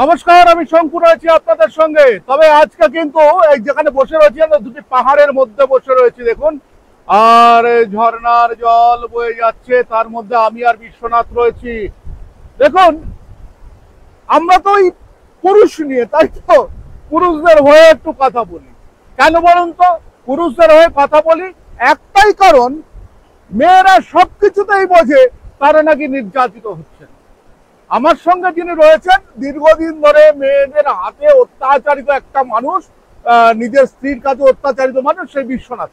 নমস্কার, আমি শঙ্কুর আছি আপনাদের সঙ্গে। তবে আজকে কিন্তু এই যেখানে বসে রয়েছি আমরা দুটি পাহাড়ের মধ্যে বসে রয়েছি দেখুন। আর এই ঝর্ণার জল বয়ে যাচ্ছে, তার মধ্যে আমি আর বিশ্বনাথ রয়েছি দেখুন। আমরা তো এই পুরুষ নিয়ে, তাই তো পুরুষদের হয়ে একটু কথা বলি। কেন বলুন তো পুরুষদের হয়ে কথা বলি? একটাই কারণ, মেয়েরা সবকিছুতেই বোঝে তারা নাকি নির্যাতিত হচ্ছে। আমার সঙ্গে যিনি রয়েছেন দীর্ঘদিন ধরে মেয়েদের হাতে অত্যাচারিত একটা মানুষ, নিজের স্ত্রীর কাছে অত্যাচারিত মানুষ, সেই বিশ্বনাথ।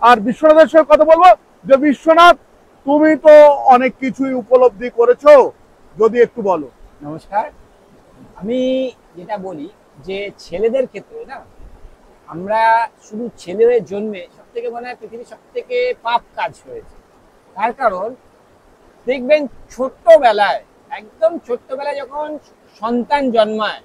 আর বিশ্বনাথের সঙ্গে কথা বলবো। যে বিশ্বনাথ, তুমি তো অনেক কিছুই উপলব্ধি করেছো, যদি একটু বলো। নমস্কার। আমি যেটা বলি যে ছেলেদের ক্ষেত্রে না, আমরা শুধু ছেলেদের জন্মে সব থেকে মনে হয় পৃথিবীর সব থেকে পাপ কাজ হয়েছে। তার কারণ দেখবেন ছোট্টবেলায়, একদম ছোট্টবেলায় যখন সন্তান জন্মায়,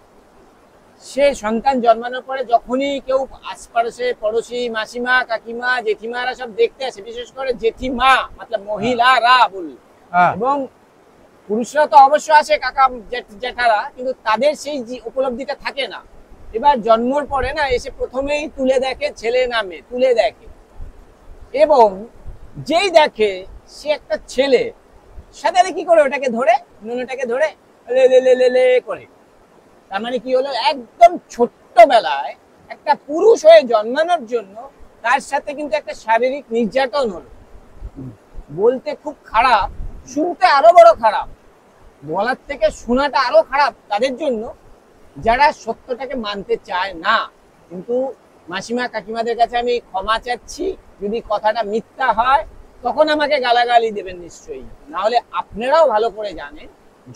সে সন্তান জন্মানোর পরে যখনই কেউ আশপাশে পড়োশি মাসিমা কাকিমা জেঠিমারা সব দেখতে আসে, বিশেষ করে জেঠিমা মতলব মহিলারা বল, এবং পুরুষরা তো অবশ্য আসে কাকা জ্যাঠারা, কিন্তু তাদের সেই উপলব্ধিটা থাকে না। এবার জন্মর পরে না এসে প্রথমেই তুলে দেখে ছেলে না মেয়ে, তুলে দেখে, এবং যেই দেখে সে একটা ছেলে, সাথে কি করে ওটাকে ধরে, নুনটাকে ধরে লে লে লে লে লে করে। তার মানে কি হলো, একদম ছোট্টবেলায় একটা পুরুষ হয়ে জন্মানোর জন্য তার সাথে কিন্তু একটা শারীরিক নির্যাতন হলো। বলতে খুব খারাপ, শুনতে আরো বড় খারাপ, বলার থেকে শোনাটা আরো খারাপ তাদের জন্য যারা সত্যটাকে মানতে চায় না। কিন্তু মাসিমা কাকিমাদের কাছে আমি ক্ষমা চাচ্ছি, যদি কথাটা মিথ্যা হয় তখন আমাকে গালাগালি দেবেন নিশ্চয়ই। না হলে আপনারাও ভালো করে জানেন,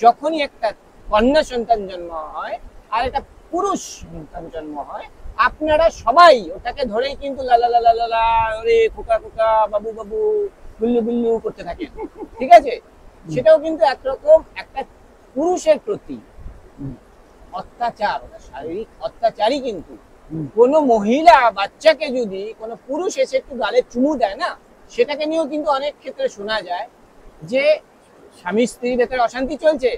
যখনই একটা কন্যা সন্তান জন্ম হয় আর একটা পুরুষ সন্তান জন্ম হয়, আপনারা সবাই ওটাকে ধরেই কিন্তু লালা লালা লালা ওরে খোকা খোকা বাবু বাবু গুল্লু গুল্লু করতে থাকেন। ঠিক আছে, সেটাও কিন্তু একরকম একটা পুরুষের প্রতি অত্যাচার, শারীরিক অত্যাচারই। কিন্তু কোনো মহিলা বাচ্চাকে যদি কোনো পুরুষ এসে একটু গালে চুমু দেয় না, সেটাকে নিয়েও কিন্তু অনেক ক্ষেত্রে শোনা যায় যে স্বামী স্ত্রীর ভেতরে অশান্তি চলছে,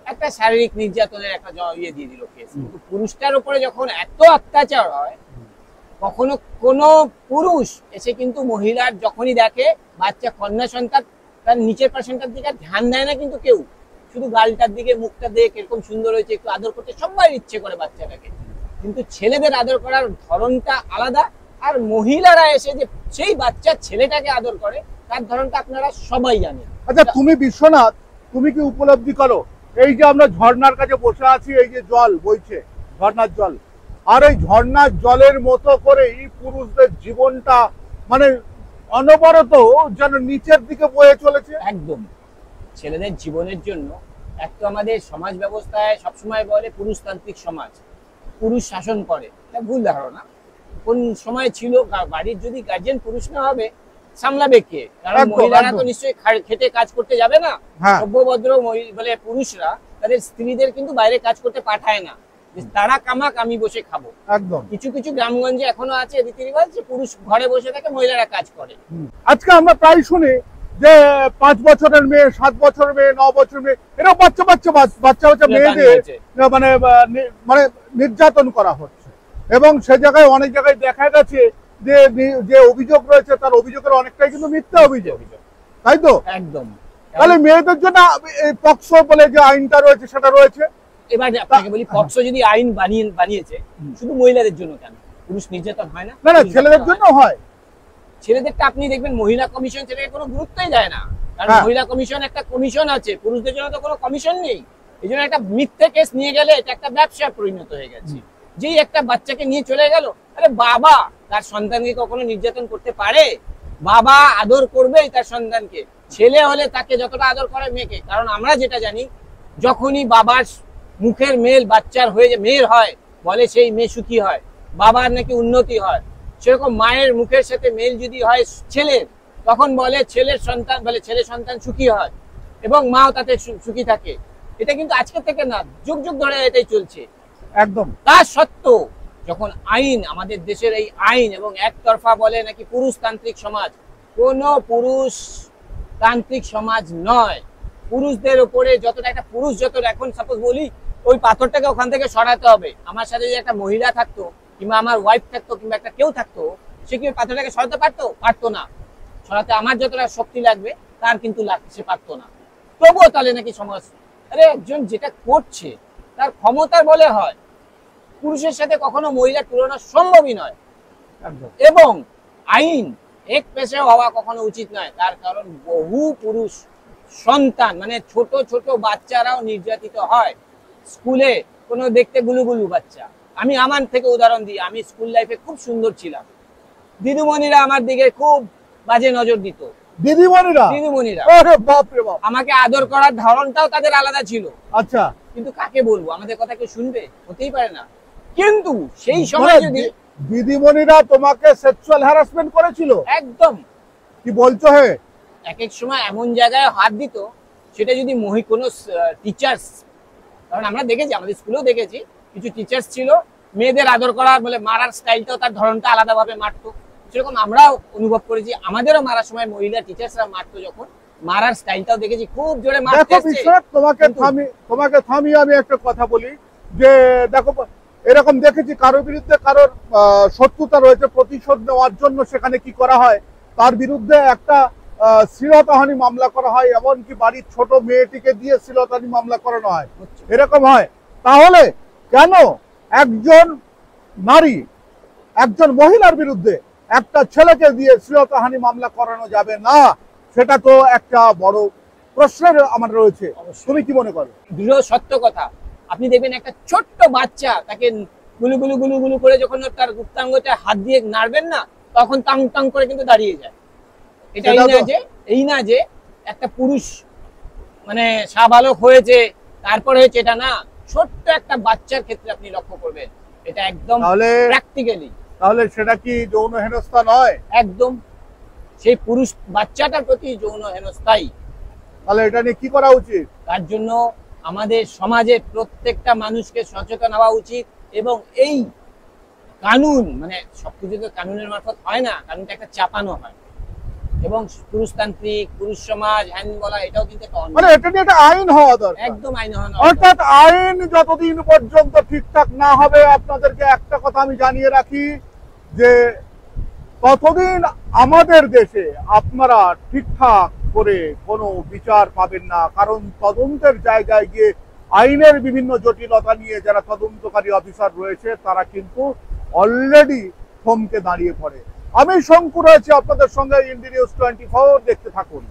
একটা শারীরিক নির্যাতনের একটা ইয়ে দিয়ে দিল কেস। কিন্তু পুরুষটার উপরে যখন এত অত্যাচার হয়, কখনো কোনো পুরুষ এসে কিন্তু মহিলার যখনই দেখে বাচ্চা কন্যা সন্তান, তার নিচের পার্সেন্টটার দিকে ধ্যান দেয় না কিন্তু কেউ, শুধু গালটার দিকে, মুখটা দেখে এরকম সুন্দর হয়েছে একটু আদর করতে সবাই ইচ্ছে করে বাচ্চাটাকে। কিন্তু ছেলেদের আদর করার ধরনটা আলাদা, আর মহিলারা এসে যে সেই বাচ্চার ছেলেটাকে আদর করে তার ধরনটা আপনারা সবাই জানেন। আচ্ছা, তুমি বিশ্বনাথ, তুমি কি উপলব্ধি করো, এই যে আমরা ঝর্ণার কাছে বসে আছি, এই যে জল বইছে, ঝর্ণার জল, আর এই ঝর্ণার জলের মতো করেই পুরুষদের জীবনটা মানে অনবরত যেন নিচের দিকে বয়ে চলেছে। একদম ছেলেদের জীবনের জন্য এক তো আমাদের সমাজ ব্যবস্থায় সবসময় বলে পুরুষতান্ত্রিক সমাজ, পুরুষ শাসন করে, এটা ভুল ধারণা। কোন সময় ছিল বাড়ির যদি গার্জেন পুরুষ না হবে, সামলাবে কে? কারণ মহিলারা তো নিশ্চয়ই খেটে কাজ করতে যাবে না। সভ্যভদ্র বলে পুরুষরা তাদের স্ত্রীদের কিন্তু বাইরে কাজ করতে পাঠায় না, তারা কামাক আমি বসে খাবো। একদম কিছু কিছু গ্রামগঞ্জে এখনো আছে রীতি রিবাজ যে পুরুষ ঘরে বসে থাকে, মহিলারা কাজ করে। আজকে আমরা প্রায় শুনি যে 5 বছরের মেয়ে, 7 বছরের মেয়ে, 9 বছরের মেয়ে, এরা বাচ্চা বাচ্চা মেয়েদের মানে মানে নির্যাতন করা হচ্ছে। এবং সে জায়গায় অনেক জায়গায় দেখা গেছে যে যে অভিযোগ রয়েছে তার অভিযোগের অনেকটাই কিন্তু মিথ্যা অভিযোগ, তাই তো? একদম। তাহলে মেয়েদের জন্য পক্সো বলে যে আইনটা রয়েছে সেটা রয়েছে। এবার আপনাকে বলি, পক্সো যদি আইন বানিয়েছে শুধু মহিলাদের জন্য, কেন পুরুষ নির্যাতন হয় না? না, ছেলেদের জন্য হয়। ছেলেদেরটা আপনি দেখবেন মহিলা কমিশন সেটাকে কোনো গুরুত্বই দেয় না, কারণ মহিলা কমিশন একটা কমিশন আছে, পুরুষদের জন্য তো কোনো কমিশন নেই। এই জন্য একটা মিথ্যে কেস নিয়ে গেলে এটা একটা ব্যবসায় পরিণত হয়ে গেছে। যেই একটা বাচ্চাকে নিয়ে চলে গেল, আরে বাবা তার সন্তানকে কখনো নির্যাতন করতে পারে? বাবা আদর করবেই তার সন্তানকে, ছেলে হলে তাকে যতটা আদর করে মেয়েকে। কারণ আমরা যেটা জানি, যখনই বাবার মুখের মেল বাচ্চার হয়ে যে মেয়ের হয়, বলে সেই মেয়ে সুখী হয়, বাবার নাকি উন্নতি হয়। সেরকম মায়ের মুখের সাথে মেল যদি হয় ছেলের, তখন বলে ছেলের সন্তান, বলে ছেলে সন্তান সুখী হয় এবং মাও তাতে সুখী থাকে। এটা কিন্তু আজকে থেকে না, যুগ যুগ ধরে এটাই চলছে। একদম। তা সত্ত্বেও যখন আইন, আমাদের দেশের এই আইন এবং একতরফা বলে নাকি পুরুষতান্ত্রিক সমাজ, কোনো পুরুষতান্ত্রিক সমাজ নয়। পুরুষদের উপরে যতটা, একটা পুরুষ যতটা, এখন সাপোজ বলি ওই পাথরটাকে ওখান থেকে সরাতে হবে। আমার সাথে যদি একটা মহিলা থাকতো কিংবা আমার ওয়াইফ থাকতো কিংবা একটা কেউ থাকতো, সে কি পাথরটাকে সরাতে পারতো না। সরাতে আমার যতটা শক্তি লাগবে তার কিন্তু সে পারতো না। তবুও তাহলে নাকি সমাজ, আরে একজন যেটা করছে তার ক্ষমতার বলে হয়, পুরুষের সাথে কখনো মহিলার তুলনা সম্ভবই নয়। এবং আইন এক পেশে হওয়া কখনো উচিত নয়, তার কারণ বহু পুরুষ সন্তান মানে ছোট ছোট বাচ্চারাও নির্যাতিত হয় স্কুলে। কোনো দেখতে গুলুগুলু বাচ্চা, আমি আমার থেকে উদাহরণ দিই, আমি স্কুল লাইফে খুব সুন্দর ছিলাম, দিদিমণিরা আমার দিকে খুব বাজে নজর দিত। দিদিমণিরা আমাকে আদর করার ধরনটাও তাদের আলাদা ছিল। আচ্ছা, কিন্তু কাকে বলবো, আমাদের কথা কেউ শুনবে? হতেই পারে না। কিন্তু সেই সময় যদি দিদিমণিরা তোমাকে সেক্সুয়াল হ্যারাসমেন্ট করেছিল, একদম কি বলছো হে, এক এক সময় এমন জায়গায় হাত দিত, সেটা যদি কোনো টিচার্স, কারণ আমরা দেখেছি, আমাদের স্কুলেও দেখেছি কিছু টিচার্স ছিল মেয়েদের আদর করার বলে মারার স্টাইলটাও তার ধরনটা আলাদাভাবে মারতো। সেরকম আমরাও অনুভব করেছি, আমাদেরও মারার সময় মহিলা টিচার্সরা মারতো, যখন মারার স্টাইলটাও দেখেছি খুব জোরে মারতে। তোমাকে থামিয়ে আমি একটা কথা বলি যে দেখো, এরকম দেখেছি কারোর বিরুদ্ধে কারোর শত্রুতা রয়েছে, প্রতিশোধ নেওয়ার জন্য সেখানে কি করা হয়, তার বিরুদ্ধে একটা শ্লীলতাহানি মামলা করা হয়, এমনকি বাড়ির ছোট মেয়েটিকে দিয়ে শ্লীলতাহানি মামলা করানো হয়, এরকম হয়। তাহলে কেন একজন নারী, একজন মহিলার বিরুদ্ধে একটা ছেলেকে দিয়ে শ্লীলতাহানি মামলা করানো যাবে না? সেটা তো একটা বড় প্রশ্নের আমার রয়েছে। তুমি কি মনে করো? দৃঢ় সত্য কথা, আপনি দেখবেন একটা ছোট্ট বাচ্চা তাকে গুলু গুলু গুলু গুলু করে যখন তার গুপ্তাঙ্গটা হাত দিয়ে নাড়বেন না, তখন টাং টাং করে কিন্তু দাঁড়িয়ে যায়। এটা এই না যে একটা পুরুষ মানে সাবালক হয়েছে তারপর হয়েছে, এটা না। ছোট্ট একটা বাচ্চার ক্ষেত্রে আপনি লক্ষ্য করবেন, এটা একদম প্র্যাকটিক্যালি। তাহলে সেটা কি যৌন হেনস্থা নয়? একদম, সেই পুরুষ বাচ্চাটার প্রতি যৌন হেনস্থাই। তাহলে এটা নিয়ে কি করা উচিত? তার জন্য আমাদের সমাজে প্রত্যেকটা মানুষকে সচেতন হওয়া উচিত। এবং এই কানুন মানে সবকিছু তো কানুনের মারফত হয় না, কানুনটা একটা চাপানো হয়। এবং পুরুষতান্ত্রিক পুরুষ সমাজ হ্যান বলা, এটাও কিন্তু মানে এটা নিয়ে একটা আইন হওয়া দরকার। একদম আইন হওয়া, অর্থাৎ আইন যতদিন পর্যন্ত ঠিকঠাক না হবে, আপনাদেরকে একটা কথা আমি জানিয়ে রাখি যে ততদিন আমাদের দেশে আপনারা ঠিকঠাক করে কোনো বিচার পাবেন না। কারণ তদন্তের জায়গায় গিয়ে আইনের বিভিন্ন জটিলতা নিয়ে যারা তদন্তকারী অফিসার রয়েছে তারা কিন্তু অলরেডি থমকে দাঁড়িয়ে পড়ে। আমি শঙ্কু রয়েছে আপনাদের সঙ্গে, ইন্ডি নিউজ 24, দেখতে থাকুন।